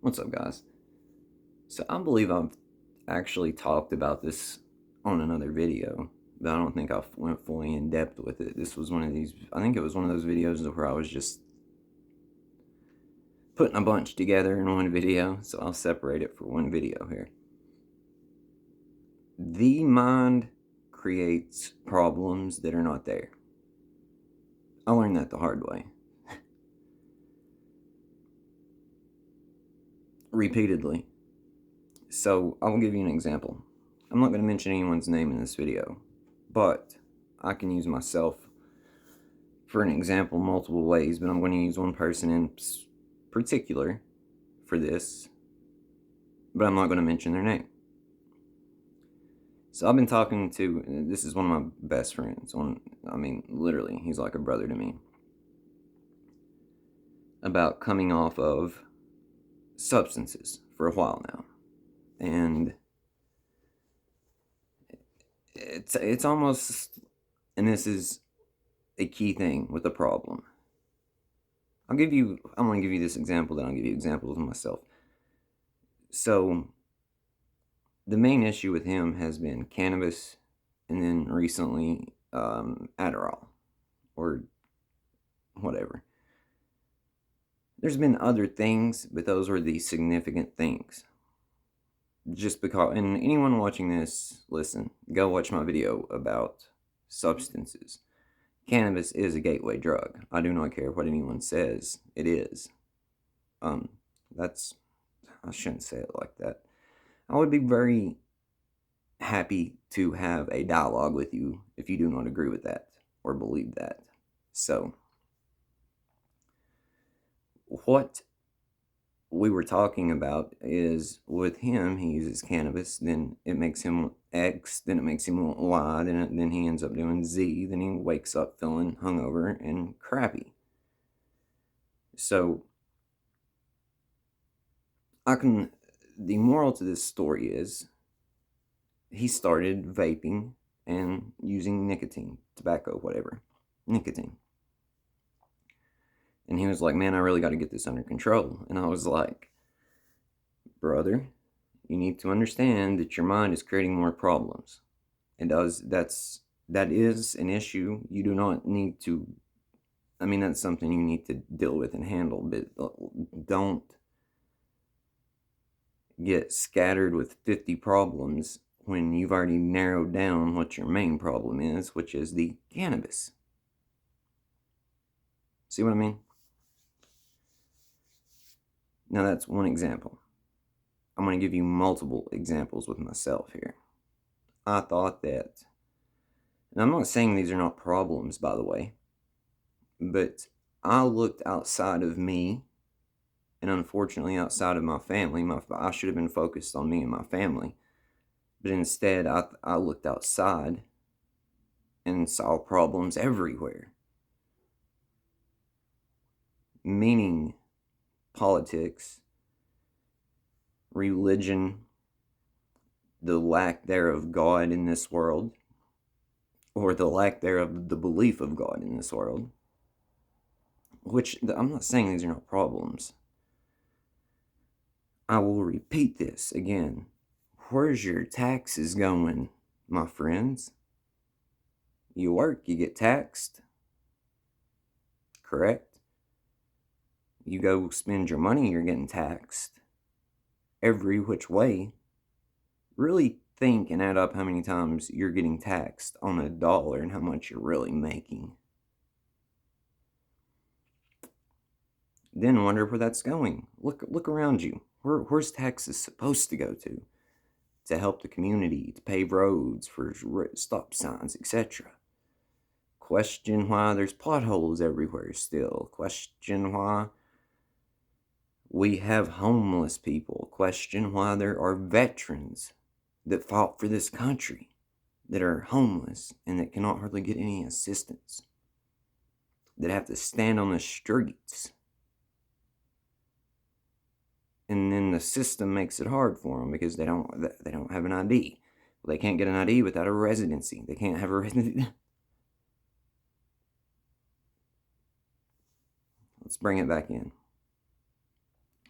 What's up, guys? So I believe I've actually talked about this on another video, but I don't think I went fully in depth with it. This was one of these, I think it was one of those videos where I was just putting a bunch together in one video, so I'll separate it for one video here. The mind creates problems that are not there. I learned that the hard way. Repeatedly. So I will give you an example. I'm not going to mention anyone's name in this video, but I can use myself for an example multiple ways, but I'm going to use one person in particular for this, but I'm not going to mention their name. So I've been talking to, this is one of my best friends, literally, he's like a brother to me, about coming off of substances for a while now. And it's almost, and this is a key thing with the problem. I'm going to give you this example, then I'll give you examples of myself. So the main issue with him has been cannabis, and then recently Adderall, or whatever. There's been other things, but those were the significant things. Just because, and anyone watching this, listen, go watch my video about substances. Cannabis is a gateway drug. I do not care what anyone says. It is. I shouldn't say it like that. I would be very happy to have a dialogue with you if you do not agree with that or believe that. So, what we were talking about is with him, he uses cannabis, then it makes him X, then it makes him Y, then he ends up doing Z, then he wakes up feeling hungover and crappy. So, the moral to this story is he started vaping and using nicotine, tobacco, whatever, nicotine. And he was like, man, I really got to get this under control. And I was like, brother, you need to understand that your mind is creating more problems. That is an issue. You do not need to, that's something you need to deal with and handle, but don't get scattered with 50 problems when you've already narrowed down what your main problem is, which is the cannabis. See what I mean? Now that's one example. I'm going to give you multiple examples with myself here. I thought that, and I'm not saying these are not problems, by the way, but I looked outside of me, and unfortunately outside of my family. I should have been focused on me and my family, but instead I looked outside and saw problems everywhere. Meaning politics, religion, the lack thereof of God in this world, or the lack thereof of the belief of God in this world, which I'm not saying these are not problems. I will repeat this again. Where's your taxes going, my friends? You work, you get taxed, correct? You go spend your money, you're getting taxed. Every which way. Really think and add up how many times you're getting taxed on a dollar and how much you're really making. Then wonder where that's going. Look around you. Where's taxes supposed to go to? To help the community, to pave roads, for stop signs, etc. Question why there's potholes everywhere still. Question why we have homeless people. Question why there are veterans that fought for this country that are homeless and that cannot hardly get any assistance, that have to stand on the streets. And then the system makes it hard for them because they don't have an ID. Well, they can't get an ID without a residency. They can't have a residency. Let's bring it back in.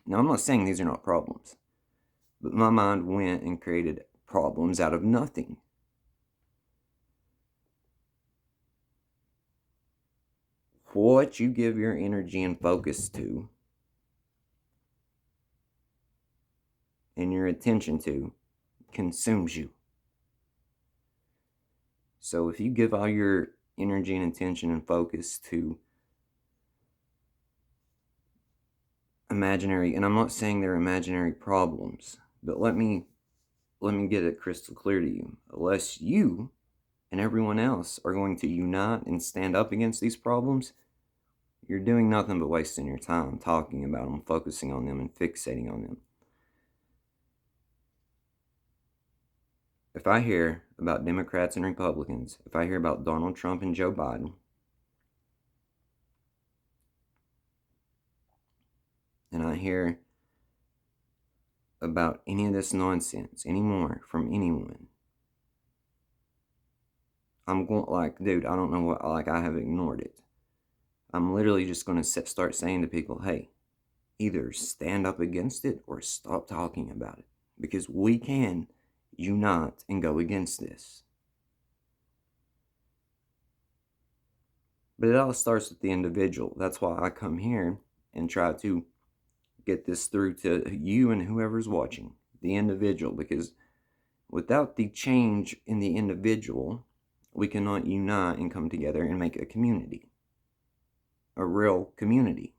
Now, I'm not saying these are not problems, but my mind went and created problems out of nothing. What you give your energy and focus to and your attention to consumes you. So if you give all your energy and attention and focus to imaginary, and I'm not saying they're imaginary problems, but let me get it crystal clear to you. Unless you and everyone else are going to unite and stand up against these problems, you're doing nothing but wasting your time talking about them, focusing on them, and fixating on them. If I hear about Democrats and Republicans, if I hear about Donald Trump and Joe Biden, and I hear about any of this nonsense anymore from anyone, I'm going like, dude, I don't know what, like, I have ignored it. I'm literally just going to start saying to people, hey, either stand up against it or stop talking about it, because we can unite and go against this. But it all starts with the individual. That's why I come here and try to get this through to you and whoever's watching, the individual, because without the change in the individual, we cannot unite and come together and make a community, a real community.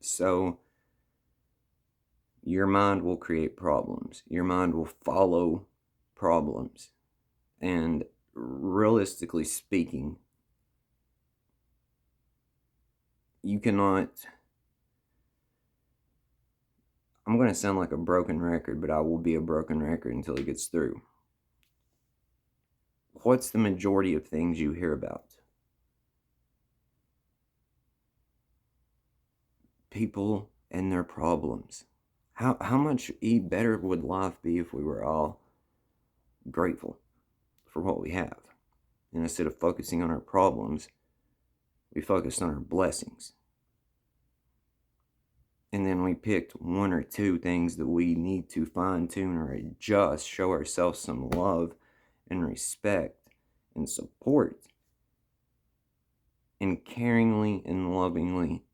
So your mind will create problems. Your mind will follow problems. And realistically speaking, you cannot... I'm going to sound like a broken record, but I will be a broken record until it gets through. What's the majority of things you hear about? People and their problems. How much better would life be if we were all grateful for what we have? And instead of focusing on our problems, we focused on our blessings. And then we picked one or two things that we need to fine tune or adjust, show ourselves some love and respect and support, and caringly and lovingly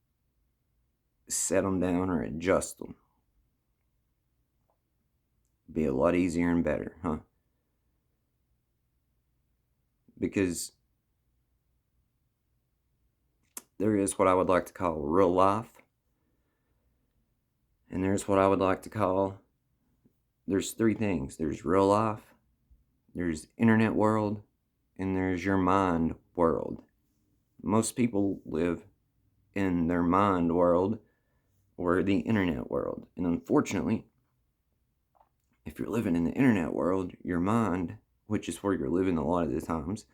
set them down or adjust them. Be a lot easier and better, huh? Because there is what I would like to call real life, and there's what I would like to call, there's three things. There's real life, there's internet world, and there's your mind world. Most people live in their mind world or the internet world. And unfortunately, if you're living in the internet world, your mind, which is where you're living a lot of the times,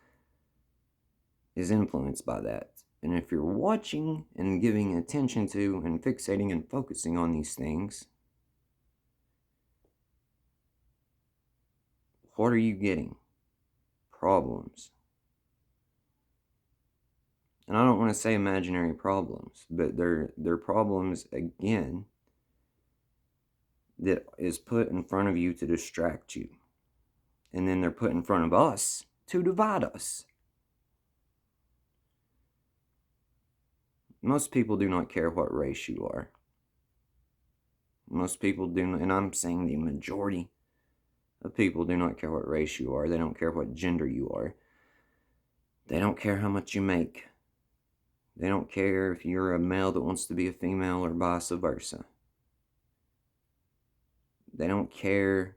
is influenced by that. And if you're watching and giving attention to and fixating and focusing on these things, what are you getting? Problems. And I don't want to say imaginary problems, but they're problems, again, that is put in front of you to distract you. And then they're put in front of us to divide us. Most people do not care what race you are. Most people do not, and I'm saying the majority of people do not care what race you are. They don't care what gender you are. They don't care how much you make. They don't care if you're a male that wants to be a female or vice versa. They don't care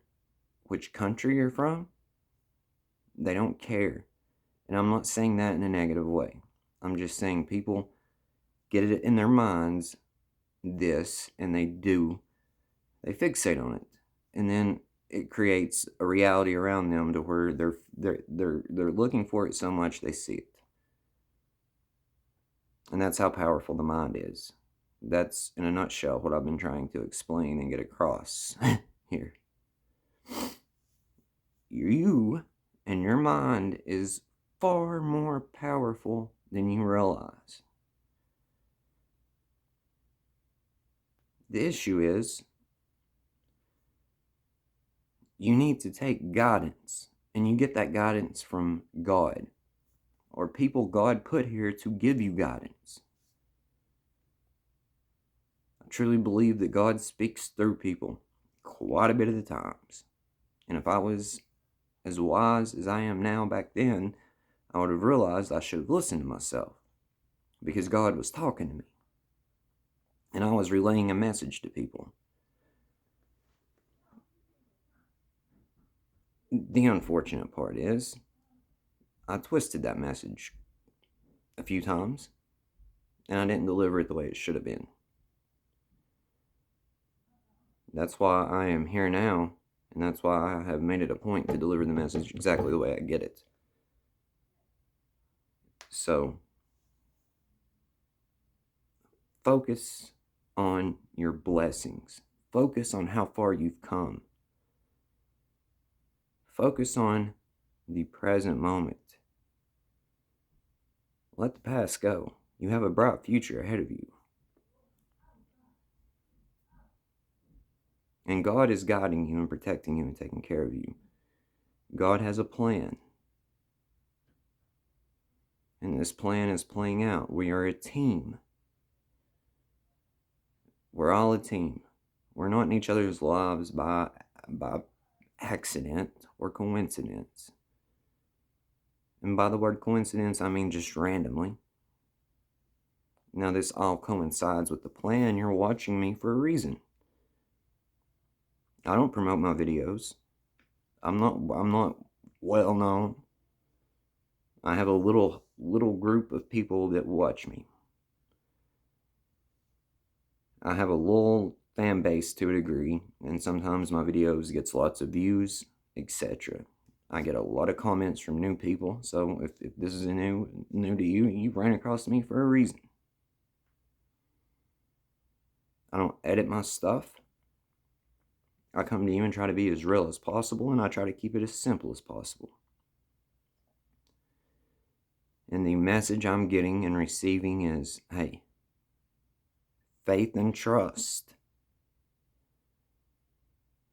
which country you're from. They don't care. And I'm not saying that in a negative way. I'm just saying people get it in their minds, this, and they fixate on it. And then it creates a reality around them to where they're looking for it so much they see it. And that's how powerful the mind is. That's, in a nutshell, what I've been trying to explain and get across here. You and your mind is far more powerful than you realize. The issue is you need to take guidance, and you get that guidance from God or people God put here to give you guidance. I truly believe that God speaks through people quite a bit of the times. And if I was as wise as I am now back then, I would have realized I should have listened to myself because God was talking to me. And I was relaying a message to people. The unfortunate part is I twisted that message a few times and I didn't deliver it the way it should have been. That's why I am here now, and that's why I have made it a point to deliver the message exactly the way I get it. So, focus on your blessings. Focus on how far you've come. Focus on the present moment. Let the past go. You have a bright future ahead of you. And God is guiding you and protecting you and taking care of you. God has a plan. And this plan is playing out. We are a team. We're all a team. We're not in each other's lives by accident or coincidence. And by the word coincidence, I mean just randomly. Now this all coincides with the plan. You're watching me for a reason. I don't promote my videos. I'm not well known. I have a little group of people that watch me. I have a little fan base to a degree, and sometimes my videos gets lots of views, etc. I get a lot of comments from new people, so if this is new to you, you ran across me for a reason. I don't edit my stuff. I come to you and try to be as real as possible, and I try to keep it as simple as possible. And the message I'm getting and receiving is, hey, faith and trust.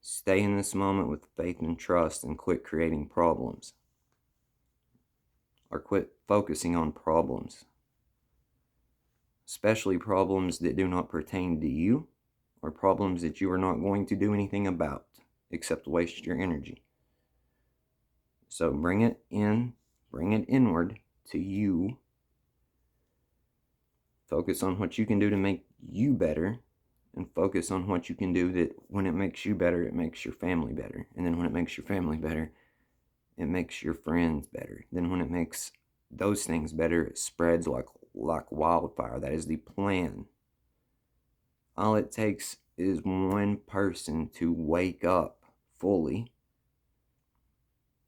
Stay in this moment with faith and trust and quit creating problems. Or quit focusing on problems. Especially problems that do not pertain to you, or problems that you are not going to do anything about except waste your energy. So bring it inward to you. Focus on what you can do to make you better, and focus on what you can do that when it makes you better, it makes your family better. And then when it makes your family better, it makes your friends better. Then when it makes those things better, it spreads like wildfire. That is the plan. All it takes is one person to wake up fully.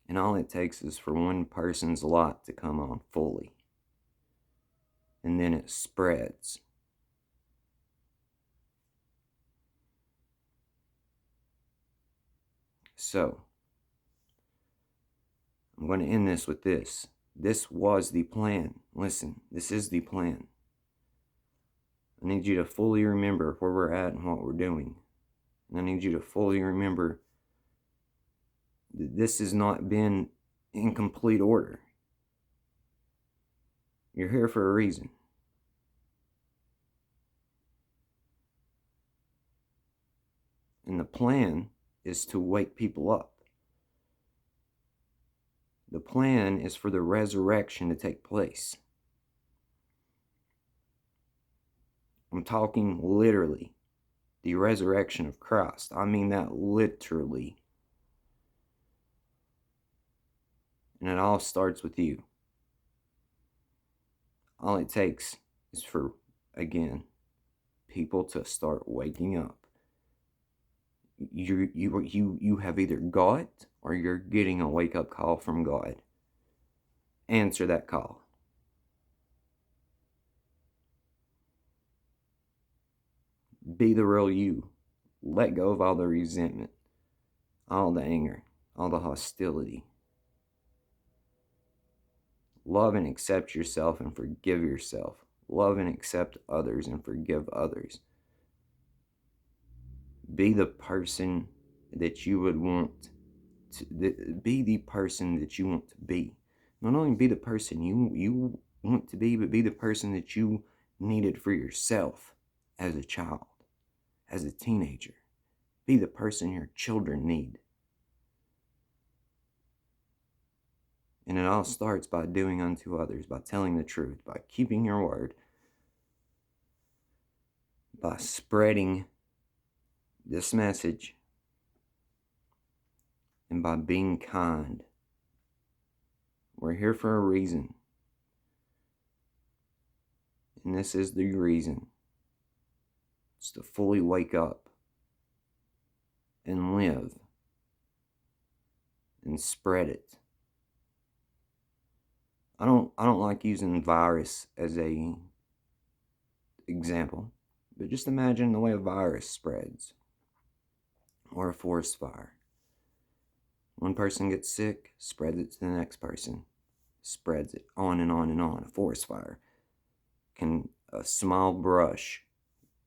And all it takes is for one person's light to come on fully. And then it spreads. So, I'm going to end this with this. This was the plan. Listen, this is the plan. I need you to fully remember where we're at and what we're doing. And I need you to fully remember that this has not been in complete order. You're here for a reason. And the plan is to wake people up. The plan is for the resurrection to take place. I'm talking literally. The resurrection of Christ. I mean that literally. And it all starts with you. All it takes is for, again, people to start waking up. You have either got or you're getting a wake-up call from God. Answer that call. Be the real you. Let go of all the resentment, all the anger, all the hostility. Love and accept yourself and forgive yourself. Love and accept others and forgive others. Be the person that you would want to be the person that you want to be. Not only be the person you want to be, but be the person that you needed for yourself as a child, as a teenager. Be the person your children need. And it all starts by doing unto others, by telling the truth, by keeping your word, by spreading this message, and by being kind. We're here for a reason. And this is the reason. It's to fully wake up and live and spread it. I don't like using virus as a example, but just imagine the way a virus spreads, or a forest fire. One person gets sick, spreads it to the next person, spreads it on and on and on. A forest fire a small brush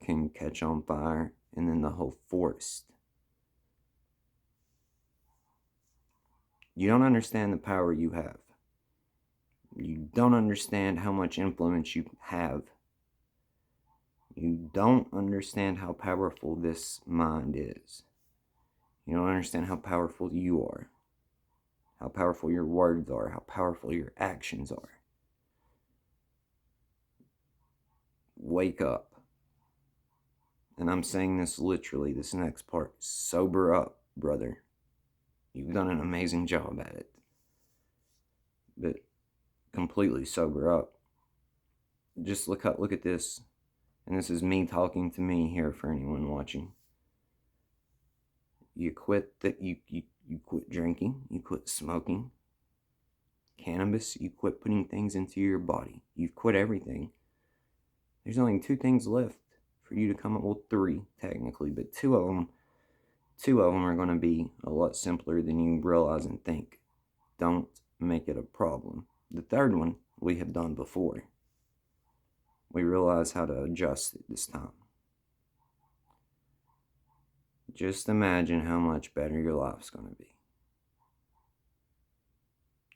can catch on fire, and then the whole forest. You don't understand the power you have. You don't understand how much influence you have. You don't understand how powerful this mind is. You don't understand how powerful you are, how powerful your words are, how powerful your actions are. Wake up. And I'm saying this literally, this next part. Sober up, brother. You've done an amazing job at it. But completely sober up. Just look at this. And this is me talking to me here for anyone watching. You quit you quit drinking, you quit smoking cannabis, you quit putting things into your body. You've quit everything. There's only 2 things left for you to come up. Well, 3 technically, but two of them are going to be a lot simpler than you realize and think. Don't make it a problem. The third one we have done before. We realize how to adjust it this time. Just imagine how much better your life's going to be.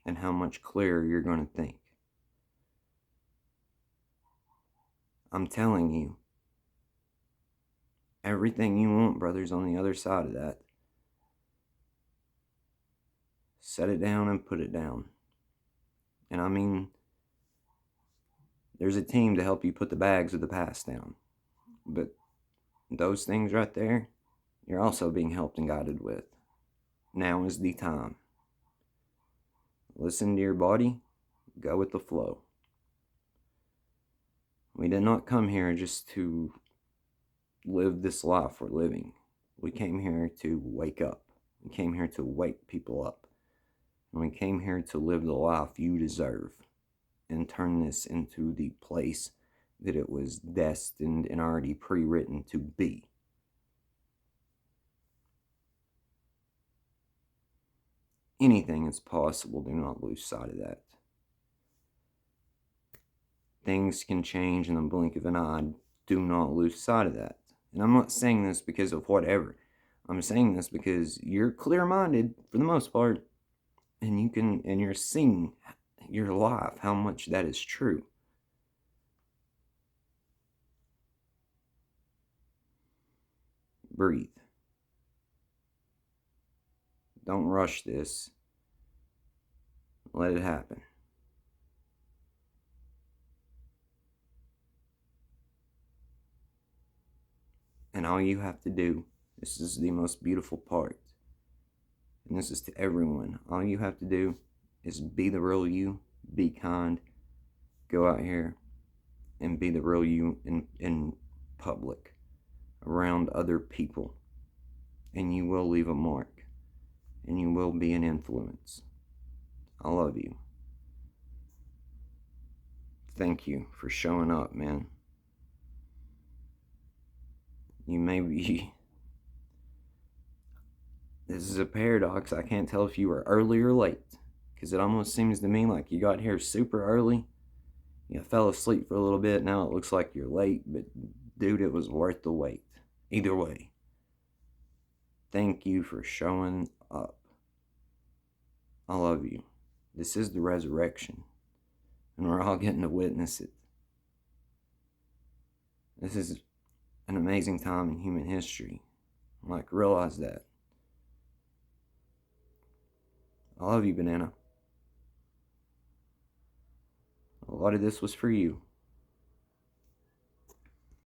And how much clearer you're going to think. I'm telling you, everything you want, brother's on the other side of that. Set it down and put it down. And I mean, there's a team to help you put the bags of the past down. But those things right there, you're also being helped and guided with. Now is the time. Listen to your body. Go with the flow. We did not come here just to live this life we're living. We came here to wake up. We came here to wake people up. And we came here to live the life you deserve and turn this into the place that it was destined and already pre-written to be. Anything is possible. Do not lose sight of that. Things can change in the blink of an eye. Do not lose sight of that. And I'm not saying this because of whatever. I'm saying this because you're clear-minded for the most part, and you're seeing your life how much that is true. Breathe. Don't rush this. Let it happen. And all you have to do, this is the most beautiful part, and this is to everyone, all you have to do is be the real you, be kind, go out here and be the real you in public, around other people, and you will leave a mark, and you will be an influence. I love you. Thank you for showing up, man. You may be... This is a paradox. I can't tell if you were early or late. Because it almost seems to me like you got here super early. You fell asleep for a little bit. Now it looks like you're late. But, dude, it was worth the wait. Either way, thank you for showing up. I love you. This is the resurrection. And we're all getting to witness it. This is an amazing time in human history. Like, realize that. I love you, Banana. A lot of this was for you.